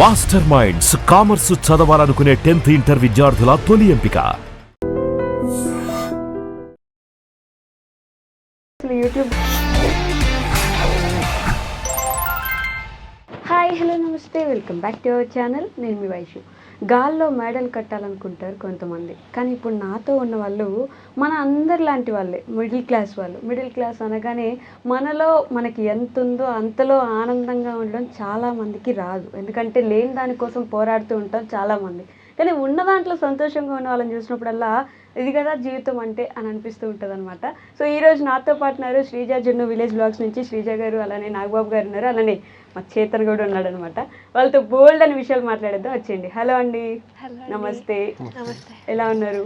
Master minds commerce చదవాలనుకునే 10th inter విద్యార్థుల తొలి ఎంపిక. యూట్యూబ్ హాయ్ హలో నమస్తే, welcome back to our channel. నేను మీ వైషు. గాల్లో మేడలు కట్టాలనుకుంటారు కొంతమంది, కానీ ఇప్పుడు నాతో ఉన్న వాళ్ళు మన అందరి లాంటి వాళ్ళే, మిడిల్ క్లాస్ వాళ్ళు. మిడిల్ క్లాస్ అనగానే మనలో మనకి ఎంత ఉందో అంతలో ఆనందంగా ఉండడం చాలామందికి రాదు, ఎందుకంటే లేని దానికోసం పోరాడుతూ ఉంటాం చాలామంది. కానీ ఉన్న దాంట్లో సంతోషంగా ఉన్న వాళ్ళని చూసినప్పుడల్లా ఇది కదా జీవితం అంటే అని అనిపిస్తూ ఉంటుంది అనమాట. సో ఈరోజు నాతో పాటు ఉన్నారు శ్రీజ జున్ను విలేజ్ బ్లాగ్స్ నుంచి శ్రీజ గారు, అలానే నాగబాబు గారు ఉన్నారు, అలానే మా చేతన్ కూడా ఉన్నాడు అనమాట. వాళ్ళతో బోల్డ్ అని విషయాలు మాట్లాడేద్దాం, వచ్చేయండి. హలో అండి. నమస్తే. ఎలా ఉన్నారు?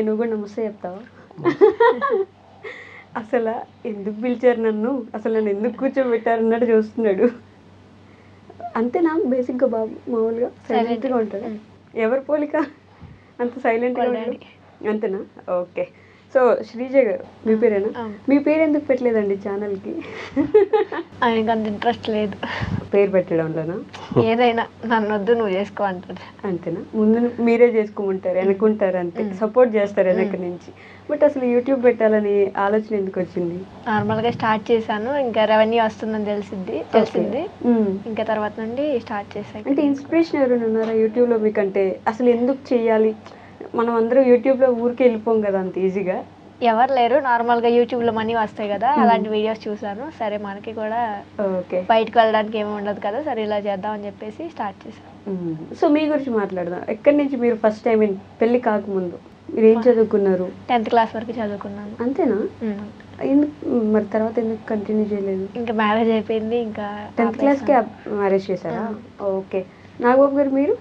నువ్వు కూడా నమస్తే చెప్తావా? అసలు ఎందుకు పిలిచారు నన్ను, అసలు నన్ను ఎందుకు కూర్చోబెట్టారు అన్నట్టు చూస్తున్నాడు. అంతేనా బేసిక్గా బాబు? మామూలుగా సైలెంట్గా ఉంటాడు. ఎవరి పోలిక అంత సైలెంట్గా ఉంటాడు? అంతేనా? ఓకే. సో శ్రీజ గారు, మీ పేరేనా? మీ పేరు ఎందుకు పెట్టలేదండి ఛానల్కి? ఆయనకు అంత ఇంట్రెస్ట్ లేదు పేరు పెట్టడంలోనా? ఏదైనా నన్ను వద్దు నువ్వు చేసుకో అంటాడు. అంతేనా? ముందు మీరే చేసుకోమంటారు, వెనుకుంటారు, అంతే సపోర్ట్ చేస్తారు వెనక నుంచి. బట్ అసలు యూట్యూబ్ పెట్టాలని ఆలోచన ఎందుకు వచ్చింది? నార్మల్గా స్టార్ట్ చేశాను, ఇంకా రెవెన్యూ వస్తుందని తెలిసింది ఇంకా తర్వాత నుండి స్టార్ట్ చేశాను. అంటే ఇన్స్పిరేషన్ ఎవరైనా ఉన్నారా యూట్యూబ్లో మీకంటే? అసలు ఎందుకు చెయ్యాలి? మనం అందరూ యూట్యూబ్లో ఊరికి వెళ్ళిపోం కదా అంత ఈజీగా. ఎవరు లేరు, నార్మల్గా యూట్యూబ్లో మనీ వస్తాయి కదా, అలాంటి వీడియోస్ చూసాను. సరే మనకి కూడా ఓకే, బయటకు వెళ్ళడానికి ఏమి ఉండదు కదా, సరే ఇలా చేద్దాం అని చెప్పేసి స్టార్ట్ చేశాను. సో మీ గురించి మాట్లాడదాం. ఎక్కడి నుంచి మీరు ఫస్ట్ ఐ మీన్ పెళ్ళి కాకముందు మీరు ఏం చదువుకున్నారు? 10th క్లాస్ వరకు చదువుకున్నాను. అంతేనా? మరి తర్వాత ఎందుకు కంటిన్యూ చేయలేదు? ఇంకా మ్యారేజ్ అయిపోయింది. ఇంకా 10th క్లాస్కే మ్యారేజ్ చేశారా? ఓకే. నాగబాబు గారు మీరు?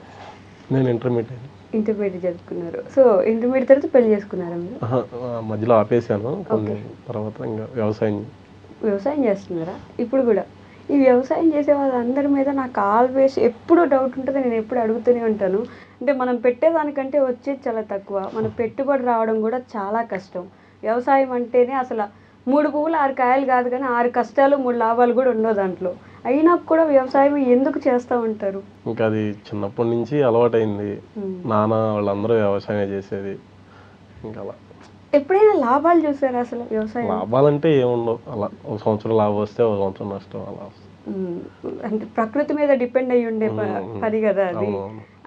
నేను ఇంటర్మీడియట్ చదువుకున్నారు. సో ఇంటర్మీడియట్ తర్వాత పెళ్లి చేసుకున్నారా మీరు? మధ్యలో ఆపేసాను కొన్ని, తర్వాత ఇంకా వ్యవసాయం చేస్తున్నారా ఇప్పుడు కూడా? ఈ వ్యవసాయం చేసే వాళ్ళందరి మీద నాకు ఆల్వేస్ ఎప్పుడు డౌట్ ఉంటుంది, నేను ఎప్పుడు అడుగుతూనే ఉంటాను. అంటే మనం పెట్టేదానికంటే వచ్చేది చాలా తక్కువ, మన పెట్టుబడి రావడం కూడా చాలా కష్టం. వ్యవసాయం అంటేనే అసలు 3 పువ్వులు 6 కాయలు కాదు, కానీ 6 కష్టాలు 3 లాభాలు కూడా ఉండవు దాంట్లో. అయినా కూడా వ్యవసాయం ఎందుకు చేస్తూ ఉంటారు? ఇంకా అది చిన్నప్పటి నుంచి అలవాటైంది. నాన్న వాళ్ళందరూ వ్యవసాయం చేసేది. ఇంకా అలా ఎప్పుడైనా లాభాలు చూసారా అసలు? వ్యవసాయం లాభాలంటే ఏముండవు, అలా ఒక సంవత్సరం లాభం వస్తే ఒక సంవత్సరం నష్టం అలా. అంటే ప్రకృతి మీద డిపెండ్ అయ్యి ఉండే పని కదా అది.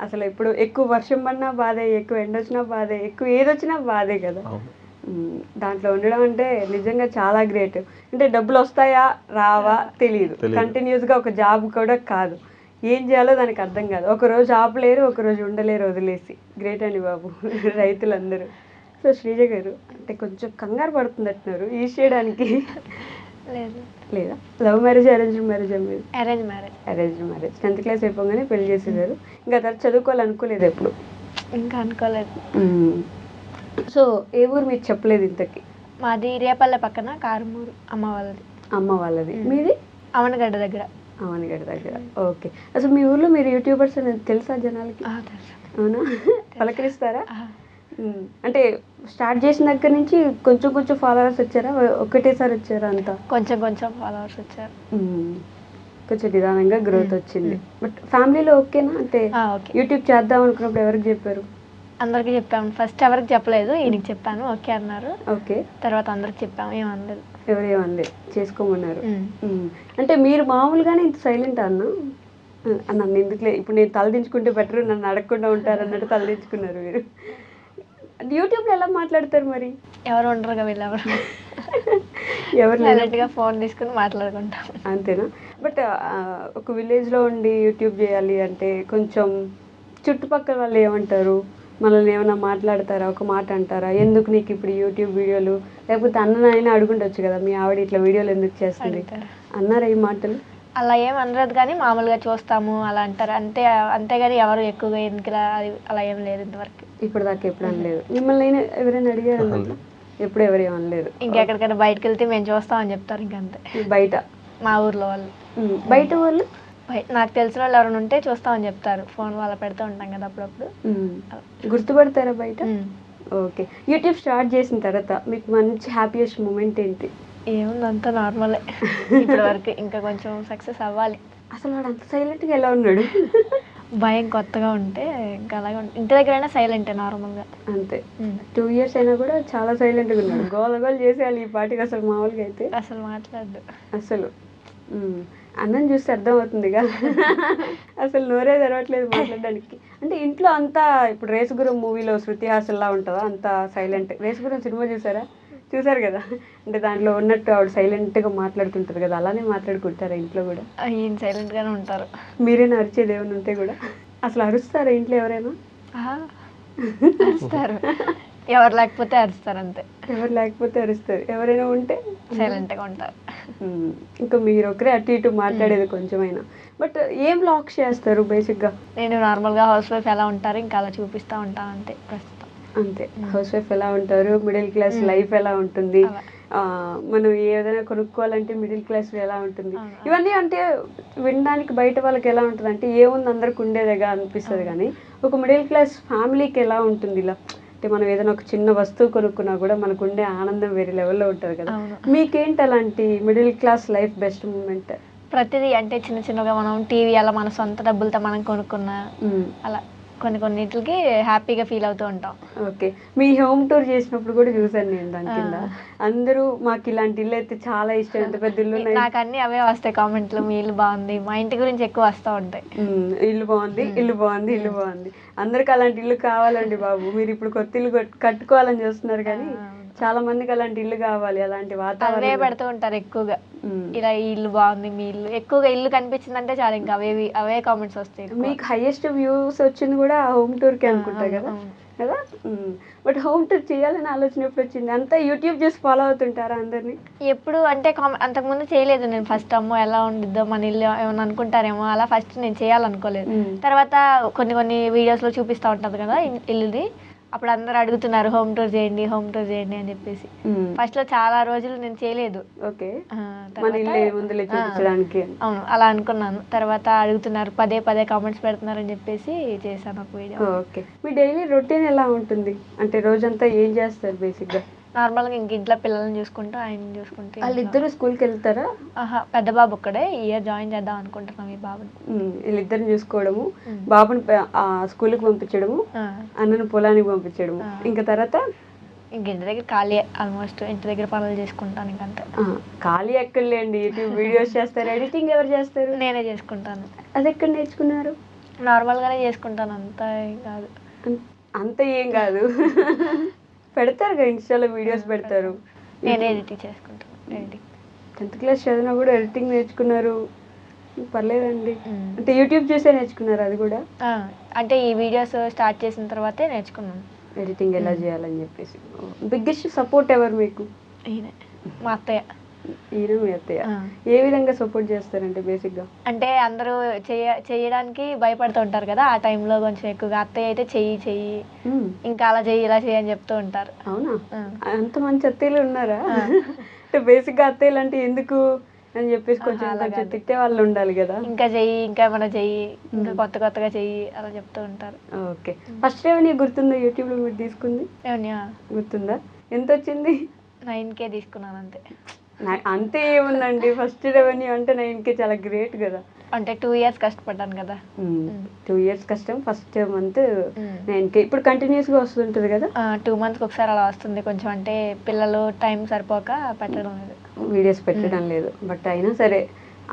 అసలు ఇప్పుడు ఎక్కువ వర్షం పడినా బాధే, ఎక్కువ ఎండ వచ్చినా బాధే, ఎక్కువ ఏదొచ్చినా బాధే కదా. దాంట్లో ఉండడం అంటే నిజంగా చాలా గ్రేట్. అంటే డబ్బులు వస్తాయా రావా తెలియదు, కంటిన్యూస్గా ఒక జాబ్ కూడా కాదు, ఏం చేయాలో దానికి అర్థం కాదు. ఒకరోజు ఆపలేరు, ఒకరోజు ఉండలేరు వదిలేసి. గ్రేట్ అండి బాబు రైతులందరూ. సో శ్రీజ గారు అంటే కొంచెం కంగారు పడుతున్నట్టున్నారు ఈ చేయడానికి. లేదా లవ్ మ్యారేజ్ అరేంజ్డ్ మ్యారేజ్? మీరు అరేంజ్డ్ మ్యారేజ్. 10th క్లాస్ అయిపోగానే పెళ్లి చేసేసారు. ఇంకా తర్వాత చదువుకోవాలనుకోలేదు ఎప్పుడు? ఇంకా అనుకోలేదు. సో ఏ ఊరు మీరు చెప్పలేదు ఇంతకి? మాది రేపల్లె పక్కన కారుమూరు, అమ్మ వాళ్ళది. మీది? అవనగడ్డ దగ్గర. ఓకే. అసలు మీ ఊర్లో మీరు యూట్యూబర్స్ అనేది తెలుసా జనాలకి? అవునా? పలకరిస్తారా? అంటే స్టార్ట్ చేసిన దగ్గర నుంచి కొంచెం కొంచెం ఫాలోవర్స్ వచ్చారా, ఒకటేసారి వచ్చారా? అంతా కొంచెం ఫాలోవర్స్ వచ్చారు. కొంచెం నిదానంగా గ్రోత్ వచ్చింది. బట్ ఫ్యామిలీలో ఓకేనా? అంటే యూట్యూబ్ చేద్దాం అనుకున్నప్పుడు ఎవరికి చెప్పారు? అందరికి చెప్పాము. ఫస్ట్ ఎవరికి చెప్పలేదు, ఈయనకి చెప్పాను, ఓకే అన్నారు. ఓకే. తర్వాత అందరికి చెప్పాము, ఏమనలేదు. ఎవరు ఏమనలేదు, చేసుకోమన్నారు. అంటే మీరు మామూలుగానే ఇంత సైలెంట్ నన్ను ఎందుకులే, ఇప్పుడు నేను తలదించుకుంటే బెటర్, నన్ను అడగకుండా ఉంటారు అన్నట్టు తలదించుకున్నారు మీరు. యూట్యూబ్లో ఎలా మాట్లాడతారు మరి? ఎవరు ఉండరుగా వీళ్ళెవరు, ఎవరు సైలెంట్గా ఫోన్ తీసుకుని మాట్లాడుకుంటాం. అంతేనా? బట్ ఒక విలేజ్లో ఉండి యూట్యూబ్ చేయాలి అంటే కొంచెం చుట్టుపక్కల వాళ్ళు ఏమంటారు? మనల్ని ఏమైనా మాట్లాడతారా, ఒక మాట అంటారా, ఎందుకు నీకు ఇప్పుడు యూట్యూబ్ వీడియోలు? లేకపోతే అన్ననైనా అడుగుండొచ్చు కదా, మీ ఆవిడ ఇట్లా వీడియోలు ఎందుకు చేస్తుంది అన్నారా ఈ మాటలు? అలా ఏం అనలేదు, కానీ మామూలుగా చూస్తాము అలా అంటారు అంతేగాని ఎవరు ఎక్కువగా ఎందుకు అలా ఏం లేదు ఇంతవరకు. ఇప్పుడు దాకా ఎప్పుడు అనలేదు మిమ్మల్ని? ఎవరైనా అడిగారు? ఎప్పుడు ఎవరు ఏమనలేదు. ఇంకెక్కడికైనా బయటకు వెళ్తే మేము చూస్తామని చెప్తారు. ఇంకంతే. బయట మా ఊర్లో వాళ్ళు? బయట వాళ్ళు నాకు తెలిసిన వాళ్ళు ఎవరైనా ఉంటే చూస్తామని చెప్తారు. ఫోన్ వాళ్ళ పెడుతూ ఉంటాం కదా అప్పుడప్పుడు. గుర్తుపడతారా బయట? ఓకే. యూట్యూబ్ స్టార్ట్ చేసిన తర్వాత మీకు మంచి హ్యాపీయెస్ట్ మూమెంట్ ఏంటి? ఏముంది, అంతా నార్మలే ఇప్పటి వరకు. ఇంకా కొంచెం సక్సెస్ అవ్వాలి. అసలు వాడు అంత సైలెంట్గా ఎలా ఉన్నాడు? భయం కొత్తగా ఉంటే ఇంకా అలాగే ఇంటి దగ్గర అయినా సైలెంటే నార్మల్గా. అంతే. 2 ఇయర్స్ అయినా కూడా చాలా సైలెంట్గా ఉన్నాడు. గోల గోల చేసేయాలి ఈ పాటికి అసలు మామూలుగా అయితే అసలు మాట్లాడు అసలు. అన్నం చూస్తే అర్థమవుతుందిగా అసలు నోరే తెరవట్లేదు మాట్లాడడానికి. అంటే ఇంట్లో అంతా ఇప్పుడు రేసుగురం మూవీలో శృతి హాసన్లా ఉంటుందా అంత సైలెంట్? రేసుగురం సినిమా చూసారు కదా, అంటే దాంట్లో ఉన్నట్టు ఆవిడ సైలెంట్గా మాట్లాడుతుంటారు కదా, అలానే మాట్లాడుకుంటారా ఇంట్లో కూడా? ఈయన సైలెంట్గానే ఉంటారు. మీరేనా అరిచేది ఏమైనా ఉంటే కూడా? అసలు అరుస్తారా ఇంట్లో ఎవరైనా? అరుస్తారు, ఎవరు లేకపోతే అరుస్తారు అంతే. ఎవరు లేకపోతే అరుస్తారు, ఎవరైనా ఉంటే సైలెంట్గా ఉంటారు. ఇంకా మీరు ఒకరే అటు ఇటు మాట్లాడేది కొంచెమైనా. బట్ ఏం వ్లాగ్స్ చేస్తారు బేసిక్గా? నేను నార్మల్గా హౌస్ వైఫ్ ఎలా ఉంటారు ఇంకా అలా చూపిస్తూ ఉంటాను అంతే ప్రస్తుతం. అంతే, హౌస్ వైఫ్ ఎలా ఉంటారు, మిడిల్ క్లాస్ లైఫ్ ఎలా ఉంటుంది, మనం ఏదైనా కొనుక్కోవాలంటే మిడిల్ క్లాస్ ఎలా ఉంటుంది, ఇవన్నీ అంటే వినడానికి బయట వాళ్ళకి ఎలా ఉంటుంది అంటే ఏముంది అందరికి ఉండేదేగా అనిపిస్తుంది, కానీ ఒక మిడిల్ క్లాస్ ఫ్యామిలీకి ఎలా ఉంటుంది ఇలా అంటే మనం ఏదైనా ఒక చిన్న వస్తువు కొనుక్కున్నా కూడా మనకు ఉండే ఆనందం వేరే లెవెల్లో ఉంటుంది కదా. మీకేంటి అలాంటి middle class life best moment? ప్రతిదీ అంటే చిన్న చిన్నగా మనం టీవీ అలా మన సొంత డబ్బులతో మనం కొనుక్కున్నా అలా కొన్నిటికి హ్యాపీగా ఫీల్ అవుతూ ఉంటాం. ఓకే, మీ హోమ్ టూర్ చేసినప్పుడు కూడా చూసాను నేను దాని కింద అందరూ మాకు ఇలాంటి ఇల్లు అయితే చాలా ఇష్టం, ఎంత పెద్ద ఇల్లు. నాకు అన్ని అవే వస్తాయి కామెంట్లు, మీ ఇల్లు బాగుంది, మా ఇంటి గురించి ఎక్కువ వస్తూ ఉంటాయి. ఇల్లు బాగుంది, ఇల్లు బాగుంది, ఇల్లు బాగుంది. అందరికి అలాంటి ఇల్లు కావాలండి బాబు. మీరు ఇప్పుడు కొత్త ఇల్లు కట్టుకోవాలని చూస్తున్నారు కానీ చాలా మందికి అలాంటి ఇల్లు కావాలి, అలాంటి వాతావరణం పెడుతూ ఉంటారు ఎక్కువగా. ఇలా ఈ ఇల్లు బాగుంది, మీ ఇల్లు ఎక్కువగా ఇల్లు కనిపించిందంటే చాలా ఇంకా అవే కామెంట్స్ వస్తాయి. మీకు హైయెస్ట్ వ్యూస్ వచ్చింది కూడా హోమ్ టూర్కి అనుకుంటా కదా. బట్ హోమ్ టూర్ చేయాలని ఆలోచన ఎప్పుడు వచ్చింది? అంతా యూట్యూబ్ చేసి ఫాలో అవుతుంటారా అందరినీ? ఎప్పుడు అంటే అంతకుముందు చేయలేదు నేను. ఫస్ట్ అమ్మో ఎలా ఉండిద్దో మన ఇల్లు ఏమన్నా అనుకుంటారేమో అలా ఫస్ట్ నేను చేయాలనుకోలేదు. తర్వాత కొన్ని వీడియోస్లో చూపిస్తూ ఉంటుంది కదా ఇల్లుది, అప్పుడు అందరు అడుగుతున్నారు హోమ్ టూర్ చేయండి అని చెప్పేసి. ఫస్ట్ లో చాలా రోజులు నేను చేయలేదు. అవును, అలా అనుకున్నాను. తర్వాత అడుగుతున్నారు, పదే కామెంట్స్ పెడుతున్నారు అని చెప్పేసి చేశాను ఒక వీడియో. ఓకే, మీ డైలీ రొటీన్ ఎలా ఉంటుంది? అంటే రోజంతా ఏం చేస్తారు బేసిక్గా? నార్మల్గా ఇంక ఇంట్లో పిల్లల్ని చూసుకుంటూ ఆయన చూసుకుంటూ. వాళ్ళిద్దరు స్కూల్కి వెళ్తారా? పెద్ద బాబు ఒక్కడే, ఈ ఇయర్ జాయిన్ చేద్దాం అనుకుంటున్నాం ఈ బాబుని. వీళ్ళిద్దరిని చూసుకోవడము, బాబుని స్కూల్కి పంపించడము, అన్నను పొలానికి పంపించడము, ఇంకా తర్వాత ఇంక ఇంటి దగ్గర ఖాళీ, ఆల్మోస్ట్ ఇంటి దగ్గర పనులు చేసుకుంటాను. ఇంకంతే. ఖాళీ ఎక్కడలేండి, యూట్యూబ్ వీడియోస్ చేస్తారు, ఎడిటింగ్ ఎవరు చేస్తారు? నేనే చేసుకుంటాను. అది ఎక్కడ నేర్చుకున్నారు? నార్మల్గానే చేసుకుంటాను, అంతా ఏం కాదు. అంత ఏం కాదు పెడతారు కదా ఇన్స్టాలో వీడియోస్ పెడతారు, నేనే ఎడిటింగ్ చేసుకుంటాను. 10th క్లాస్ చదివినా కూడా ఎడిటింగ్ నేర్చుకున్నారు, పర్లేదండి. అంటే యూట్యూబ్ చూసే నేర్చుకున్నారు అది కూడా? అంటే ఈ వీడియోస్ స్టార్ట్ చేసిన తర్వాతే నేర్చుకున్నాను ఎడిటింగ్ ఎలా చేయాలని చెప్పేసి. బిగ్గెస్ట్ సపోర్ట్ ఎవరు మీకు? ఈయన, మా అత్తయ్య. ఈయన మీ అత్తయ్య ఏ విధంగా సపోర్ట్ చేస్తారంటే బేసిక్గా? అంటే అందరూ చేయడానికి భయపడుతూ ఉంటారు కదా, ఆ టైంలో కొంచెం ఎక్కువగా అత్తయ్య అయితే చెయ్యి ఇంకా అలా చెయ్యి ఇలా చెయ్యి అని చెప్తూ ఉంటారు. అవునా, అంత మంచి అత్తయ్యలు ఉన్నారా? అంటే బేసిక్గా అత్తయ్యలు అంటే ఎందుకు అని చెప్పేసి కొంచెం తిట్టే వాళ్ళు ఉండాలి కదా. ఇంకా చెయ్యి, ఇంకా ఏమైనా చెయ్యి, ఇంకా కొత్తగా చెయ్యి అలా చెప్తూ ఉంటారు. ఓకే, ఫస్ట్ రెవెన్యూ గుర్తుందా యూట్యూబ్లో మీరు తీసుకుంది? గుర్తుందా? ఎంత వచ్చింది? 9K తీసుకున్నాను అంతే. అంతే ఏముందండి, ఫస్ట్ రెవెన్యూ అంటే 9K చాలా గ్రేట్ కదా. అంటే 2 ఇయర్స్ కష్టపడ్డాను కదా. 2 ఇయర్స్ కష్టం, ఫస్ట్ మంత్ 9K. ఇప్పుడు కంటిన్యూస్గా వస్తుంటుంది కదా? 2 మంత్స్కి ఒకసారి అలా వస్తుంది. కొంచెం అంటే పిల్లలు టైం సరిపోక పెట్టడం లేదు, వీడియోస్ పెట్టడం లేదు. బట్ అయినా సరే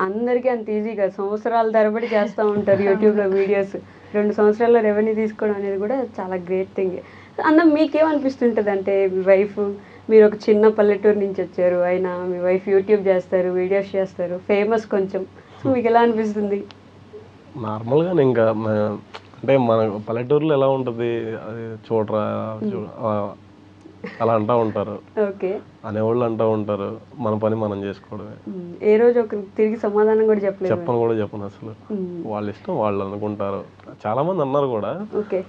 అందరికీ అంత ఈజీగా సంవత్సరాల తరబడి చేస్తూ ఉంటారు యూట్యూబ్లో వీడియోస్. 2 సంవత్సరాల్లో రెవెన్యూ తీసుకోవడం అనేది కూడా చాలా గ్రేట్ థింగ్. అన్న మీకేమనిపిస్తుంటుంది అంటే మీ వైఫ్, మీరు ఒక చిన్న పల్లెటూరు నుంచి వచ్చారు, అయినా మీ వైఫ్ యూట్యూబ్ చేస్తారు, వీడియోస్ చేస్తారు, ఫేమస్ కొంచెం, సో మీకు ఎలా అనిపిస్తుంది? నార్మల్గా ఇంకా అంటే మన పల్లెటూరులో ఎలా ఉంటుంది, అది చూడరా అలా అంటూ ఉంటారు. ఓకే, అనేవాళ్ళు అంటూ ఉంటారు, మన పని మనం చేసుకోవడమే. ఏ రోజు ఒక తిరిగి సమాధానం కూడా చెప్పను అసలు. వాళ్ళ ఇష్టం, వాళ్ళు అనుకుంటారు. చాలా మంది అన్నారు కూడా, ఓకే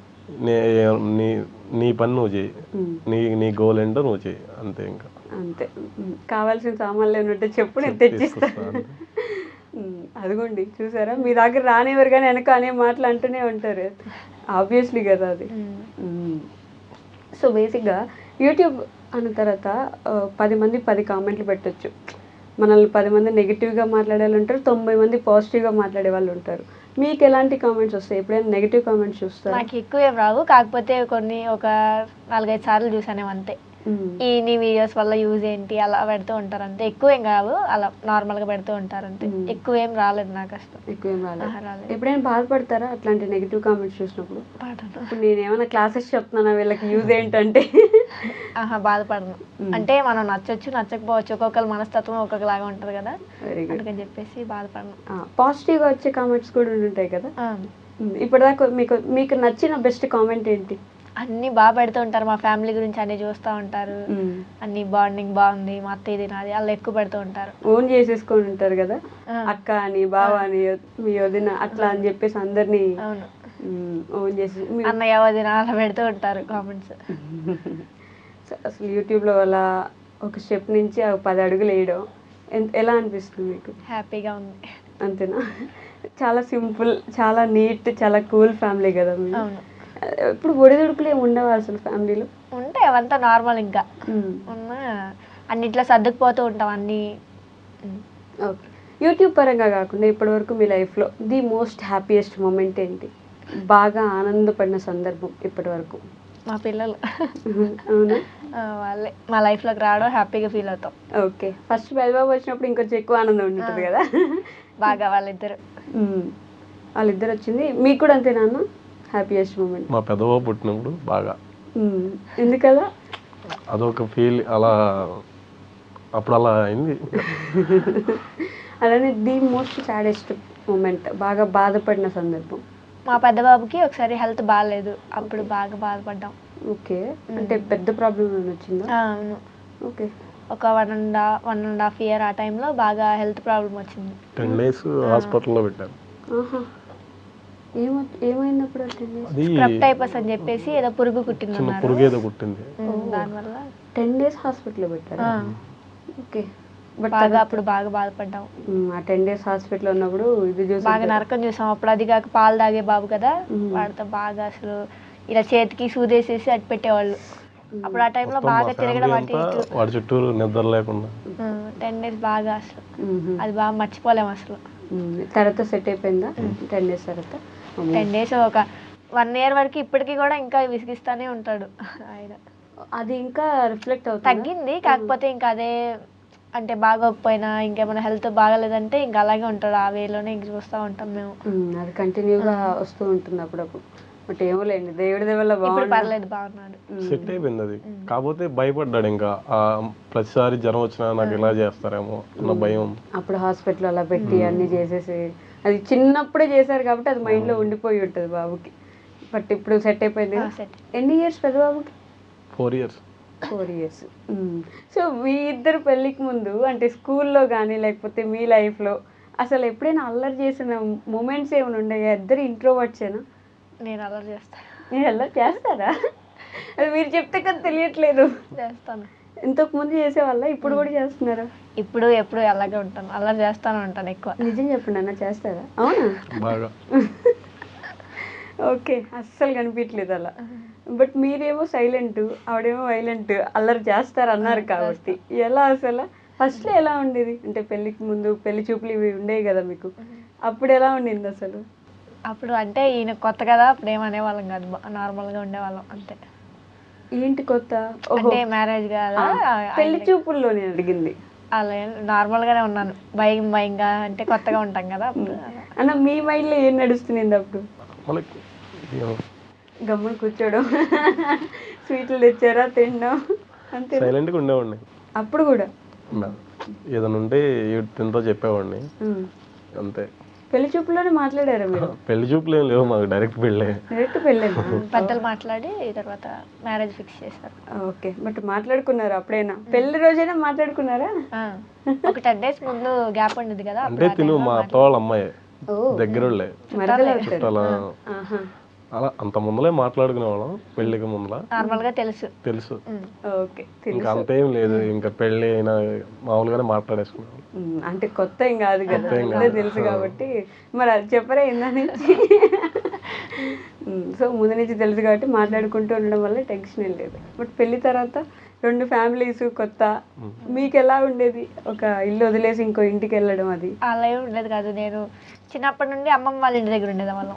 నీ పని నువ్వు చేయి, నీ గోల్ ఏంటో నువ్వు చేయి, అంతే. ఇంకా అంతే, కావాల్సిన సామాన్లు ఏమంటే చెప్పు, నేను తెచ్చిస్తాను. అదిగోండి చూసారా, మీ దగ్గర రానివ్వరు కానీ వెనక అనే మాటలు అంటూనే ఉంటారు, ఆబ్వియస్లీ కదా అది. సో బేసిక్గా యూట్యూబ్ అన్న తర్వాత 10 మంది 10 కామెంట్లు పెట్టచ్చు. మనల్ని 10 మంది నెగిటివ్గా మాట్లాడే వాళ్ళు ఉంటారు, 90 మంది పాజిటివ్గా మాట్లాడే వాళ్ళు ఉంటారు. మీకు ఎలాంటి కామెంట్స్ వస్తాయి? ఎప్పుడైనా నెగిటివ్ కామెంట్స్ చూస్తారా? నాకు ఎక్కువ ఏం రావు, కాకపోతే కొన్ని ఒక 4-5 సార్లు చూసానేమో అంతే. ఈ నీ వీడియోస్ వల్ల యూజ్ ఏంటి అలా పెడుతూ ఉంటారు అంతే, ఎక్కువ ఏం కావు, అలా నార్మల్గా పెడుతూ ఉంటారు అంతే. ఎక్కువ ఏం రాలేదు నాకు అసలు. ఎక్కువ ఏం రాలేదు. ఎప్పుడైనా బాధపడతారా అట్లాంటి నెగిటివ్ కామెంట్స్ చూసినప్పుడు? ఇప్పుడు నేను ఏమైనా క్లాసెస్ చెప్తున్నానా వీళ్ళకి యూజ్ ఏంటంటే? బాధపడను. అంటే మనం నచ్చొచ్చు నచ్చకపోవచ్చు, ఒక్కొక్కరు మనస్తత్వం ఒక్కొక్కలాగా ఉంటుంది కదా, అందుకని చెప్పేసి బాధపడను. పాజిటివ్గా వచ్చే కామెంట్స్ కూడా ఉంటాయి కదా. ఇప్పటిదాకా మీకు నచ్చిన బెస్ట్ కామెంట్ ఏంటి? అన్ని బాగా పెడుతూ ఉంటారు, మా ఫ్యామిలీ గురించి అన్ని చూస్తూ ఉంటారు, అన్ని బాండింగ్ బాగుంది, మా అత్త ఇది నాది అలా ఎక్కువ పెడుతూ ఉంటారు. ఓన్ చేసేసుకొని ఉంటారు కదా, అక్క అని బావ అని మీ వదిన అట్లా అని చెప్పేసి అందరినీ ఓన్ చేసి అన్నయ్య వదిన అలా పెడుతూ ఉంటారు కామెంట్స్. అసలు యూట్యూబ్లో అలా ఒక స్టెప్ నుంచి 10 అడుగులు వేయడం ఎలా అనిపిస్తుంది మీకు? హ్యాపీగా ఉంది. అంతేనా? చాలా సింపుల్, చాలా నీట్, చాలా కూల్ ఫ్యామిలీ కదా మీరు. అవును. ఇప్పుడు ఒడిదుడుకులు ఏమి ఉండవు అసలు ఫ్యామిలీలో? ఉంటాయి, అవంతా నార్మల్. ఇంకా ఉన్న అన్నిట్లో సర్దుకుపోతూ ఉంటాం అన్నీ. ఓకే. యూట్యూబ్ పరంగా కాకుండా ఇప్పటివరకు మీ లైఫ్లో ది మోస్ట్ హ్యాపీయెస్ట్ మూమెంట్ ఏంటి? బాగా ఆనందపడిన సందర్భం ఇప్పటి వరకు? మా పిల్లలు. అవునా? వాళ్ళే మా లైఫ్లోకి రావడం హ్యాపీగా ఫీల్ అవుతాం. ఓకే. ఫస్ట్ పెద్దబాబు వచ్చినప్పుడు ఇంకొంచెం ఎక్కువ ఆనందం ఉంటుంది కదా. బాగా వాళ్ళిద్దరు వచ్చింది. మీకు కూడా అంతేనా అన్న హ్యాపీయెస్ట్ మూమెంట్? మా పెద్దబాబు పుట్టినప్పుడు బాగా. ఎందుకలా? అదొక ఫీల్, అలా అప్పుడు అలా అయింది. అలానే ది మోస్ట్ సాడెస్ట్ మూమెంట్, బాగా బాధపడిన సందర్భం? మా పెద్ద బాబుకి ఒకసారి హెల్త్ బాగాలేదు, అప్పుడు బాగా బాధపడ్డాం. ఓకే. అంటే పెద్ద ప్రాబ్లం వచ్చిందా? అవును. ఓకే. ఒక 1.5 year ఆ టైంలో బాగా హెల్త్ ప్రాబ్లం వచ్చింది. 10 days హాస్పిటల్లో పెట్టారు. ఏమైనప్పుడు? స్క్రబ్ టైపస్ అని చెప్పేసి ఏదో పురుగు కుట్టింది అన్నారు. పురుగు ఏదో కుట్టింది, దానివల్ల 10 days హాస్పిటల్లో పెట్టారు. ఓకే. బాగా అప్పుడు బాగా బాధపడ్డాం. ఆ 10 days హాస్పిటల్ ఉన్నప్పుడు ఇది చూసి బాగా నరకం చూసాం. అప్పుడు అది కాక పాలు తాగే బాబు కదా, వాడితో బాగా అసలు ఇలా చేతికి సూదేసేసి అటు పెట్టేవాళ్ళు. అప్పుడు ఆ టైంలో బాగా తిరగడం, వాడి చుట్టూ నిద్ర లేకుండా 10 days బాగా అసలు అది బాగా మర్చిపోలేము అసలు. తర్వాత సెట్ అయిపోయిందా 10 days తర్వాత? 10 days ఒక 1 year వరకు ఇప్పటికీ కూడా ఇంకా విసిగిస్తానే ఉంటాడు ఆయన. అది ఇంకా రిఫ్లెక్ట్ అవుతుంది. తగ్గింది, కాకపోతే ఇంకా అదే అంటే బాగోకపోయినా ఇంకేమైనా హెల్త్ బాగాలేదంటే ఇంకా అలాగే ఉంటాడు, ఆ వేలోనే ఇంక చూస్తూ ఉంటాం మేము. అది కంటిన్యూగా వస్తూ ఉంటుంది అప్పుడప్పుడు. బట్ ఏమో లేండి, దేవుడి వల్ల పర్లేదు, బాగున్నాడు, సెట్ అయిపోయింది. అది కాకపోతే భయపడ్డాడు, ఇంకా ప్రతిసారి జ్వరం వచ్చినా నాకు ఇలా చేస్తారేమో అన్న భయం. అప్పుడు హాస్పిటల్ అలా పెట్టి అన్ని చేసేసి, అది చిన్నప్పుడే చేశారు కాబట్టి అది మైండ్లో ఉండిపోయి ఉంటుంది బాబుకి. బట్ ఇప్పుడు సెట్ అయిపోయింది. ఎన్ని ఇయర్స్ పెద్ద బాబుకి? 4 years. 4 years. సో మీ ఇద్దరు పెళ్ళికి ముందు అంటే స్కూల్లో కానీ లేకపోతే మీ లైఫ్లో అసలు ఎప్పుడైనా అల్లరి చేసిన మూమెంట్స్ ఏమైనా ఉన్నాయా? ఇద్దరు ఇంట్రోవర్ట్సేనా? నేను అల్లరి చేస్తాను. మీరు అల్లరి చేస్తారా? అది మీరు చెప్తే కదా తెలియట్లేదు. చేస్తాను. ఇంతకు ముందు చేసేవాళ్ళ, ఇప్పుడు కూడా చేస్తున్నారా? ఇప్పుడు ఎప్పుడు అలాగే ఉంటాను, అల్లరి చేస్తాను ఉంటాను ఎక్కువ. నిజం చెప్పండి అన్న, చేస్తారా? అవునా? బాగా. ఓకే. అస్సలు కనిపించలేదు అలా. బట్ మీరేమో సైలెంట్, ఆవిడేమో వైలెంట్, అల్లరి చేస్తారు అన్నారు కాబట్టి ఎలా అసలు ఫస్ట్లో ఎలా ఉండేది? అంటే పెళ్ళికి ముందు పెళ్లి చూపులు ఇవి ఉండేవి కదా మీకు, అప్పుడు ఎలా ఉండింది అసలు? అప్పుడు అంటే ఈయన కొత్త కదా, అప్పుడు ఏమనేవాళ్ళం కాదు, నార్మల్గా ఉండేవాళ్ళం అంతే. ఏంటి కొత్త? అంటే మ్యారేజ్ కదా, పెళ్లి చూపుల్లో నేను అడిగింది. అలా నార్మల్గానే ఉన్నాను, భయంగా అంటే కొత్తగా ఉంటాం కదా అన్న. మీ మైండ్లో ఏం నడుస్తుంది అప్పుడు? గమ్మున కూర్చోడం, స్వీట్లు తెచ్చారా తినడం అంతే. సైలెంట్గా ఉండేవాడిని అప్పుడు కూడా. ఏదైనా ఉంటే తింటో చెప్పేవాడిని అంతే. పెళ్లి చూపులోనే మాట్లాడారా మీరు? పెళ్లి చూపులు ఏం లేవు మాకు, డైరెక్ట్ పెళ్ళే. డైరెక్ట్ పెళ్ళే. పెద్దలు మాట్లాడి తర్వాత మ్యారేజ్ ఫిక్స్ చేశారు. ఓకే. బట్ మాట్లాడుకున్నారా అప్పుడైనా? పెళ్లి రోజైనా మాట్లాడుకున్నారా? ఒక 10 days ముందు గ్యాప్ ఉండేది కదా. అంటే తిను మా అత్త వాళ్ళ అమ్మాయి, దగ్గరోళ్ళే, అలా అంత ముందులే మాట్లాడుకునే వాళ్ళం. పెళ్లికి ముందులా నార్మల్గా తెలుసు. ఇంకా అంతేం లేదు, ఇంకా పెళ్లి అయినా మామూలుగానే మాట్లాడేసుకున్నాం. అంటే కొత్త ఏం కాదు కదా, తెలుసు కాబట్టి. మరి అది చెప్పరా ఇందా నుంచి? సో ముందు నుంచి తెలుసు కాబట్టి మాట్లాడుకుంటూ ఉండడం వల్ల టెన్షన్ లేదు. బట్ పెళ్లి తర్వాత 2 ఫ్యామిలీస్ కొత్త, మీకు ఎలా ఉండేది ఒక ఇల్లు వదిలేసి ఇంకో ఇంటికి వెళ్ళడం? అది అలా ఏమి ఉండేది కాదు. నేను చిన్నప్పటి నుండి అమ్మమ్మ వాళ్ళ ఇంటి దగ్గర ఉండేది వాళ్ళం.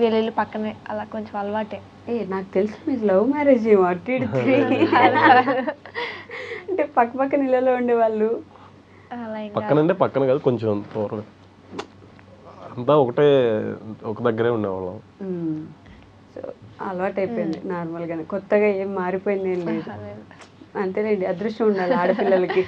వీళ్ళు పక్కనే అలా కొంచెం అలవాటే. నాకు తెలుసు మీరు లవ్ మ్యారేజ్ ఏమో అటు ఇటు అంటే పక్కన ఇళ్ళలో ఉండేవాళ్ళు. అలా పక్కనంటే పక్కన కాదు, కొంచెం దూరం, అంతా ఒకటే ఒక దగ్గరే ఉండేవాళ్ళం. సో అలవాటు అయిపోయింది నార్మల్గానే, కొత్తగా ఏం మారిపోయింది ఏం లేదు. అంతేలేండి, అదృష్టం ఉండాలి ఆడపిల్లలకి.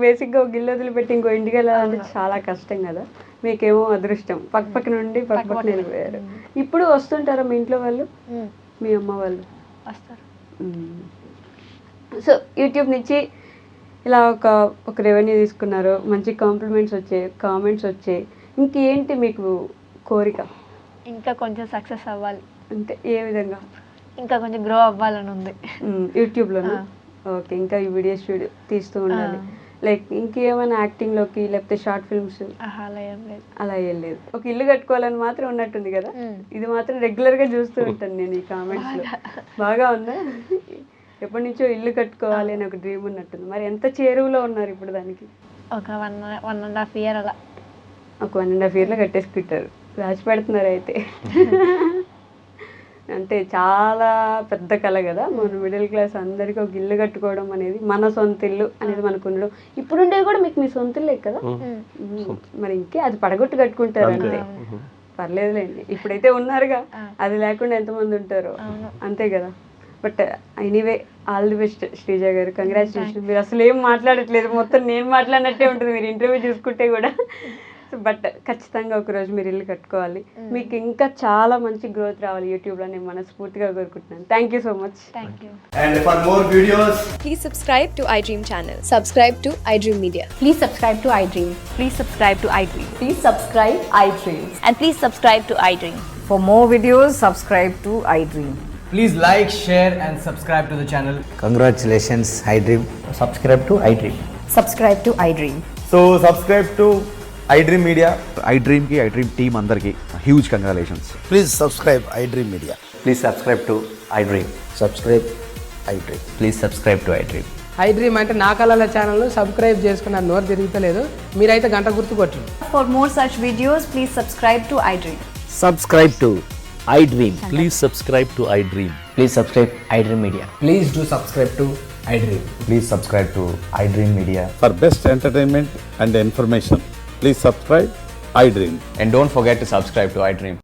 బేసిక్గా ఒక ఇల్లు వదిలిపెట్టి ఇంకో ఇంటికి వెళ్ళాలంటే చాలా కష్టం కదా. మీకేమో అదృష్టం, పక్క నుండి పక్కన వెళ్ళిపోయారు. ఇప్పుడు వస్తుంటారా మీ ఇంట్లో వాళ్ళు, మీ అమ్మ వాళ్ళు? వస్తారు. సో యూట్యూబ్ నుంచి ఇలా ఒక రెవెన్యూ తీసుకున్నారు, మంచి కాంప్లిమెంట్స్ వచ్చాయి, కామెంట్స్ వచ్చాయి, ఇంకేంటి మీకు కోరిక? ఇంకా కొంచెం సక్సెస్ అవ్వాలి. అంటే ఏ విధంగా? ఇంకా కొంచెం గ్రో అవ్వాలని ఉంది యూట్యూబ్లోనా? ఓకే, ఇంకా ఈ వీడియోస్ తీస్తూ ఉండాలి. లైక్ ఇంకేమైనా యాక్టింగ్లోకి లేకపోతే షార్ట్ ఫిల్మ్స్ అలా ఏం లేదు? ఒక ఇల్లు కట్టుకోవాలని మాత్రం ఉన్నట్టుంది కదా. ఇది మాత్రం రెగ్యులర్గా చూస్తూ ఉంటాను నేను ఈ కామెంట్స్లో. బాగా ఉందా? ఎప్పటి నుంచో ఇల్లు కట్టుకోవాలి అని ఒక డ్రీమ్ ఉన్నట్టుంది. మరి ఎంత చేరువలో ఉన్నారు ఇప్పుడు దానికి? ఒక 1.5 year అలా. ఒక 1.5 yearలో కట్టేసుకుంటారు, రాసి పెడుతున్నారు అయితే. అంటే చాలా పెద్ద కళ కదా, మన మిడిల్ క్లాస్ అందరికీ ఒక ఇల్లు కట్టుకోవడం అనేది, మన సొంత ఇల్లు అనేది మనకు ఉండడం. ఇప్పుడు ఉండేది కూడా మీకు మీ సొంత ఇల్లే కదా. మరి ఇంకే అది పడగొట్టు కట్టుకుంటారు అంతే, పర్లేదులేండి. ఇప్పుడైతే ఉన్నారుగా, అది లేకుండా ఎంతమంది ఉంటారో, అంతే కదా. But anyway all the best Sreeja గారు, కంగ్రాచులేషన్. మీరు అసలు ఏం మాట్లాడట్లేదు, మొత్తం నేను మాట్లాడినట్టే ఉంటుంది మీరు ఇంటర్వ్యూ చూసుకుంటే కూడా. బట్ ఖచ్చితంగా ఒకరోజు మీరు ఇల్లు కట్టుకోవాలి, మీకు ఇంకా చాలా మంచి గ్రోత్ రావాలి యూట్యూబ్లో, నేను మనస్ఫూర్తిగా కోరుకుంటున్నాను. Thank you so much. And for more videos, please subscribe to iDream channel. Subscribe to iDream Media. Please subscribe to iDream. Please subscribe to iDream. Please subscribe iDream. And please subscribe to iDream. For more videos, subscribe to iDream. please like, share and subscribe to the channel. Congratulations, iDream. Subscribe to iDream. Subscribe to iDream. So subscribe to iDream Media. iDream ki iDream team andarki huge congratulations. Please subscribe iDream Media. Please subscribe to iDream. Subscribe iDream. Please subscribe to iDream. iDream అంటే నా కళల channel subscribe చేసుకున్న నోరు తిరుగుతలేదు, మీరైతే గంట గుర్తు కొట్టండి. For more such videos, please subscribe to iDream. Subscribe to iDream. Please subscribe to iDream. Please subscribe iDream Media. Please do subscribe to iDream. Please subscribe to iDream Media. For best entertainment and information, please subscribe iDream. And don't forget to subscribe to iDream.